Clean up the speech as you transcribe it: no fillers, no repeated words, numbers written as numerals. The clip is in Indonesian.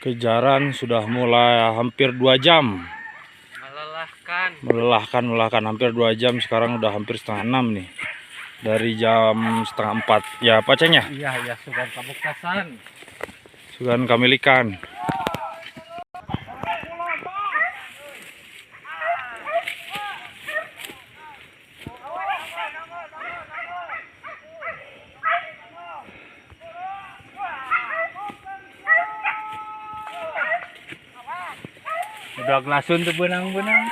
Kejaran sudah mulai hampir 2 jam. Melelahkan hampir 2 jam. Sekarang udah hampir setengah 6 nih. Dari jam setengah 4. Ya, apa cengnya? Iya, sudah Pamekasan. Sudah kami ikan. Udah gelasun tuh benang-benang.